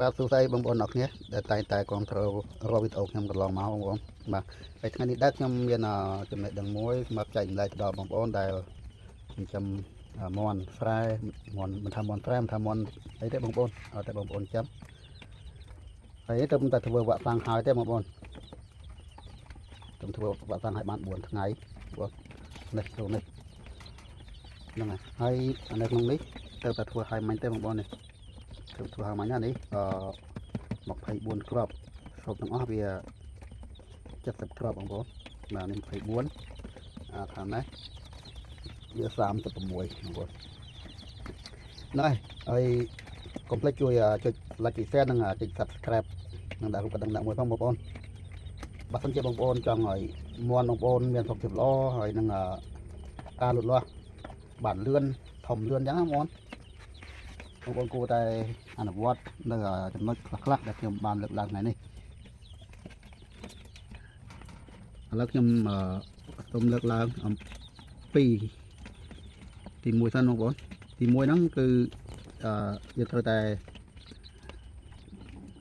បាទសួស្តីបងប្អូនអរគ្នាដែលតែគ្រប់គ្រងរកវីដេអូខ្ញុំកន្លងមកបងប្អូនបាទហើយថ្ងៃនេះដែរខ្ញុំមានចំណេះដឹងមួយសម្រាប់ចែកម្លែកដល់បងប្អូនដែលចិញ្ចឹមមាន់ស្រែមាន់មិនថាមាន់ស្រែមិនថាមាន់អីទេបងប្អូនឲ្យតែបងប្អូនចាំហើយទៅតែធ្វើវាក់សាំងហើយទេបងប្អូនខ្ញុំធ្វើវាក់សាំងឲ្យបាន4ថ្ងៃបងនេះចូលនេះហ្នឹងហើយនៅក្នុងនេះទៅតែធ្វើឲ្យមិញទេបងប្អូននេះធ្វើឲ្យមិញណានេះ24គ្រាប់សរុបទាំងអស់វា70គ្រាប់បងប្អូនបាទនេះ24ខាងនេះវា36បងប្អូនណែហើយកុំភ្លេចជួយចុច like ចុច share និងចុច subscribe និងដាក់រូបកណ្ដឹងដាក់មួយផងបងប្អូនបើសិនជាបងប្អូនចង់ឲ្យមាន់បងប្អូនមានសុខភាពល្អហើយនឹងការលូតលាស់បានលឿនធំលឿនអញ្ចឹងណាបងប្អូនគួរតែអនុវត្តនៅចំណុចខ្លះៗដែលខ្ញុំបានលើកឡើងថ្ងៃនេះឥឡូវខ្ញុំសូមលើកឡើងអំពីទី1សិនបងប្អូនទី1ហ្នឹងគឺយើងត្រូវតែ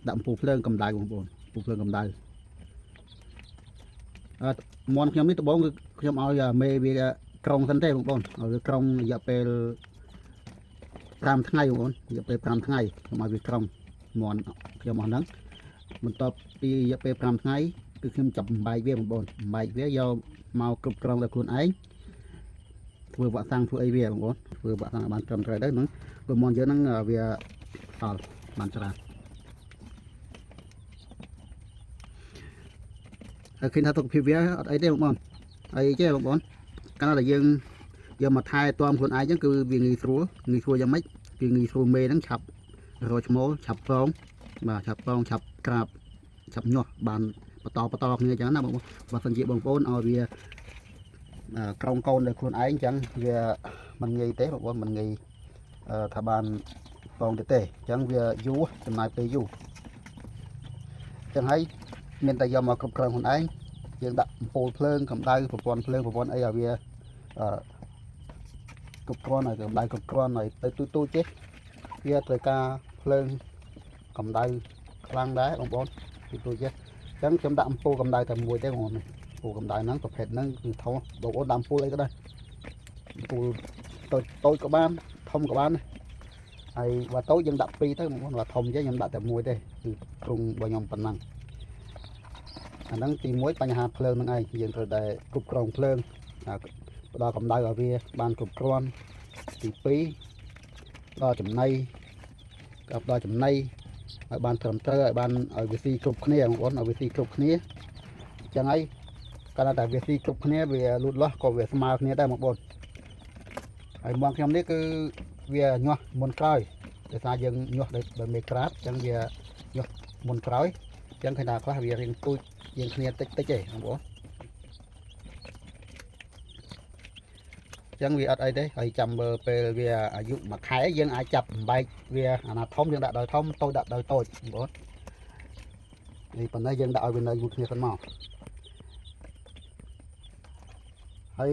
ដាក់អំពូលភ្លើងកម្ដៅបងប្អូនអំពូលភ្លើងកម្ដៅមាន់ខ្ញុំនេះដំបូងគឺខ្ញុំឲ្យមេវាក្រុងសិនទេបងប្អូនឲ្យវាក្រុងរយៈពេល5ថ្ងៃបងប្អូនរយៈពេល5ថ្ងៃខ្ញុំឲ្យវាក្រុងមាន់ខ្ញុំអស់ហ្នឹងបន្ទាប់ពីរយៈពេល5ថ្ងៃគឺខ្ញុំចាប់បំបែកវាបងប្អូនបំបែកវាយកមកគ្រប់គ្រងដល់ខ្លួនឯងធ្វើវាក់សាំងធ្វើអីវាបងប្អូនធ្វើវាក់សាំងឲ្យបានត្រឹមត្រូវទៅហ្នឹងព្រោះមាន់យើងហ្នឹងវាសល់បានច្រើនហើយឃើញថាសុខភាពវាអត់អីទេបងប្អូនអីចេះបងប្អូនកាលណាយើងយកមកថែទាំខ្លួនឯងចឹងគឺវាងាយស្រួលយ៉ាងម៉េចគឺងាយស្រួលមេហ្នឹងឆាប់រកឈ្មោលឆាប់ប្រងបាទឆាប់ប្រងឆាប់ក្រាបឆាប់ញាស់បានបន្តគ្នាចឹងណាបងប្អូនបើសិនជាបងប្អូនឲ្យវាក្រុមកូនដល់ខ្លួនឯងចឹងវាមិនងាយទេបងប្អូនមិនងាយថាបានប្រងទេចឹងវាយូរចំណាយពេលយូរចឹងហើយមានតែយកមកគ្រប់គ្រងខ្លួនឯងយើងដាក់អំពូលភ្លើងកម្ដៅប្រព័ន្ធភ្លើងប្រព័ន្ធអីឲ្យវាគ្រប់គ្រាន់ឲ្យកម្ដៅគ្រប់គ្រាន់ឲ្យទៅទូចេះវាត្រូវការភ្លើងកម្ដៅខ្លាំងដែរបងប្អូនទូចេះអញ្ចឹងខ្ញុំដាក់អំពូលកម្ដៅតែមួយទេបងប្អូនអំពូលកម្ដៅហ្នឹងប្រភេទហ្នឹងគឺធំបងប្អូនដាក់អំពូលអីក៏ដែរអំពូលតូចក៏បានធំក៏បានហើយបើតូចយើងដាក់2ទៅបងប្អូនបើធំចេះខ្ញុំដាក់តែមួយទេគឺទ្រង់របស់ខ្ញុំប៉ុណ្ណឹងអាហ្នឹងទី1បញ្ហាភ្លើងហ្នឹងឯងយើងត្រូវតែគ្រប់គ្រងភ្លើងផ្ដល់កម្ដៅឲ្យវាបានគ្រប់គ្រាន់ទី2ដល់ចំណីក៏ផ្ដល់ចំណីឲ្យបានត្រឹមត្រូវឲ្យបានឲ្យវាស៊ីគ្រប់គ្នាបងប្អូនឲ្យវាស៊ីគ្រប់គ្នាអញ្ចឹងហើយកាលណាតែវាស៊ីគ្រប់គ្នាវាលូតលាស់ក៏វាស្មើគ្នាដែរបងប្អូនហើយមាន់ខ្ញុំនេះគឺវាញាស់មុនក្រោយដោយសារយើងញាស់ដោយមេក្រាបអញ្ចឹងវាញាស់មុនក្រោយអញ្ចឹងឃើញថាខ្លះវារៀងទូចជាងគ្នាតិចទេបងប្អូនចឹងវាអត់អីទេហើយចាំមើលពេលវាអាយុ1ខែយើងអាចចាប់បំបែកវាអាណាធំយើងដាក់ដោយធំតូចដាក់ដោយតូចបងប្អូននេះប៉ុណ្ណេះយើងដាក់ឲ្យវានៅមួយគ្នាសិនមកហើយ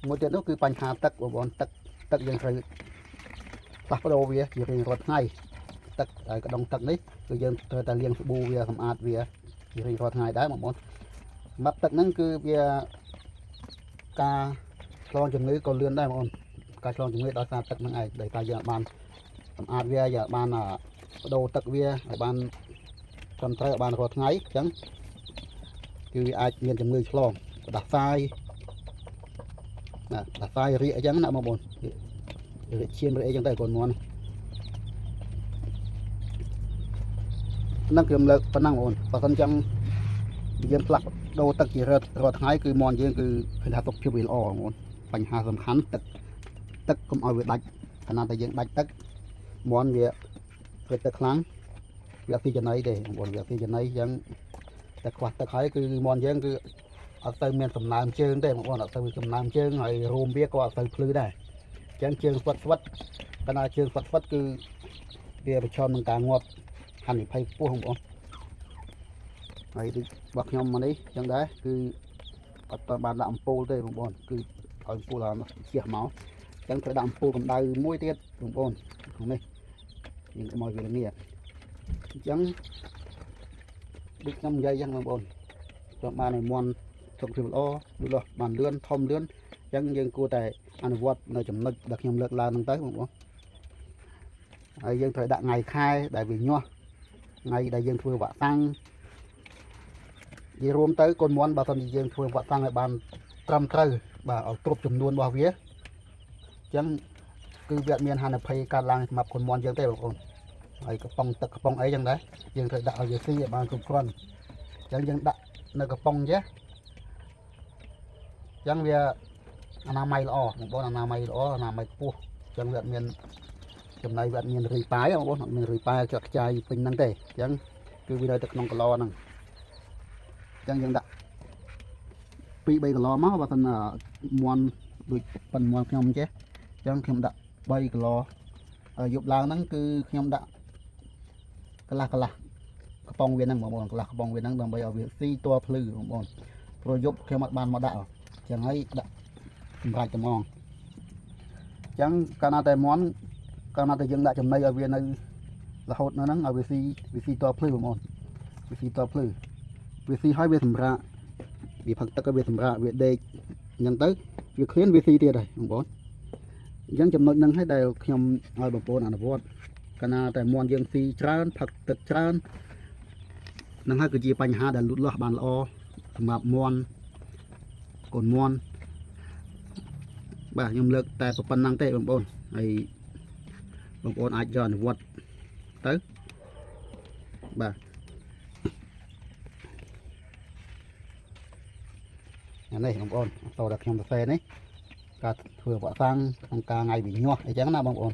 មួយទៀតនោះគឺបញ្ហាទឹកបងប្អូនទឹកយើងត្រូវផ្លាស់ប្ដូរវាជារៀងរាល់ថ្ងៃទឹកហើយកដុងទឹកនេះគឺយើងត្រូវតែលាងស្ប៊ូវាសម្អាតវាជារៀងរាល់ថ្ងៃដែរបងប្អូនសម្រាប់ទឹកហ្នឹងគឺវាការឆ្លងជំងឺក៏លឿនដែរបងប្អូនការឆ្លងជំងឺដោយសារទឹកហ្នឹងឯងដោយតែយើងបានសម្អាតវាយើងបានបដូរទឹកវាឲ្យបានត្រឹមត្រូវឲ្យបានរាល់ថ្ងៃអញ្ចឹងគឺវាអាចមានជំងឺឆ្លងផ្ដាសាយណាផ្ដាសាយរាកអញ្ចឹងណាបងប្អូនរាកឈាមរាកអីចឹងទៅកូនមាន់ហ្នឹងខ្ញុំលើកប៉ុណ្ណឹងបងប្អូនបើមិនចឹងយើងផ្លាស់ដូរទឹកជារាល់ថ្ងៃគឺមាន់យើងគឺឃើញថាសុខភាពវាល្អបងប្អូនបញ្ហាសំខាន់ទឹកកុំឲ្យវាដាច់ខណៈតែយើងដាច់ទឹកមាន់វាព្រឹកទឹកខ្លាំងវាអត់ស៊ីចំណីទេបងប្អូនវាអត់ស៊ីចំណីអញ្ចឹងតែខ្វះទឹកហើយគឺមាន់យើងគឺអត់ទៅមានសំណើមជើងទេបងប្អូនអត់ទៅមានសំណើមជើងហើយរួមវាក៏អត់ទៅភ្លឺដែរអញ្ចឹងជើងស្វិតកាលណាជើងស្វិតគឺវាប្រឈមនឹងការងាប់ហានិភ័យខ្ពស់បងប្អូនហើយដូចរបស់ខ្ញុំមកនេះអញ្ចឹងដែរគឺអត់បានដាក់អំពូលទេបងប្អូនគឺឲ្យអំពូលជះមកអញ្ចឹងត្រូវដាក់អំពូលកម្ដៅមួយទៀតបងប្អូនក្នុងនេះ យើងមកវានេះអញ្ចឹងដូចខ្ញុំនិយាយអញ្ចឹងបងប្អូនគាត់បានឲ្យមន់សុខភាពល្អដូចលោះបានលឿនធំលឿនអញ្ចឹងយើងគួរតែអនុវត្តនៅចំណុចដែលខ្ញុំលើកឡើងហ្នឹងទៅបងប្អូនហើយយើងត្រូវដាក់ថ្ងៃខែដែលវាញាស់ថ្ងៃដែលយើងធ្វើវ៉ាក់សាំងនិយាយរួមទៅកូនមន់បើសិនជាយើងធ្វើវ៉ាក់សាំងឲ្យបានត្រឹមត្រូវបាទឲ្យគ្រប់ចំនួនរបស់វាអញ្ចឹងគឺវាអត់មានហានិភ័យកើតឡើងសម្រាប់កូនមន់យើងទេបងប្អូនហើយកំប៉ុងទឹកកំប៉ុងអីចឹងដែរយើងត្រូវដាក់ឲ្យវាស៊ីឲ្យបានគ្រប់គ្រាន់អញ្ចឹងយើងដាក់នៅកំប៉ុងចេះអញ្ចឹងវាអនាម័យល្អបងប្អូនអនាម័យល្អអនាម័យខ្ពស់អញ្ចឹងវាអត់មានចំណីវាអត់មានរីប៉ាយបងប្អូនអត់មានរីប៉ាយចាក់ខ្ចាយពេញហ្នឹងទេអញ្ចឹងគឺវានៅតែក្នុងកឡហ្នឹងអញ្ចឹងយើងដាក់2-3គីឡមកបើមិនមន់ដូចប៉ុនមន់ខ្ញុំចេះអញ្ចឹងខ្ញុំដាក់3គីឡយប់ឡើងហ្នឹងគឺខ្ញុំដាក់កន្លះកំប៉ុងវាហ្នឹងបងប្អូនកន្លះកំប៉ុងវាហ្នឹងដើម្បីឲ្យវាស៊ីតភ្លឺបងប្អូនព្រោះយប់ខ្ញុំអត់បានមកដាក់អញ្ចឹងហើយដាក់សម្រាប់ត្មងអញ្ចឹងកាលណាតែមន់កាលណាតែយើងដាក់ចំណីឲ្យវានៅរហូតនៅហ្នឹងឲ្យវាស៊ីតភ្លឺបងប្អូនវាស៊ីតភ្លឺវាស៊ីឲ្យវាសម្រាប់វាផឹកទឹកឲ្យវាសម្រាប់វាដេកអញ្ចឹងទៅវាឃ្លានវាស៊ីទៀតហើយបងប្អូនអញ្ចឹងចំណុចហ្នឹងឲ្យដែលខ្ញុំឲ្យបងប្អូនអនុវត្តកាលណាតែមន់យើងស៊ីច្រើនផឹកទឹកច្រើនហ្នឹងហើយគឺជាបញ្ហាដែលលូតលាស់បានល្អសម្រាប់មន់កូនមន់បាទខ្ញុំលើកតែប៉ុណ្្នឹងទេបងប្អូនហើយបងប្អូនអាចយកអនុវត្តទៅបាទនេះបងប្អូនតោះតែខ្ញុំសរសេរនេះការធ្វើវ៉ាក់សាំងក្នុងការថ្ងៃវិញ្ញាអញ្ចឹងណាបងប្អូន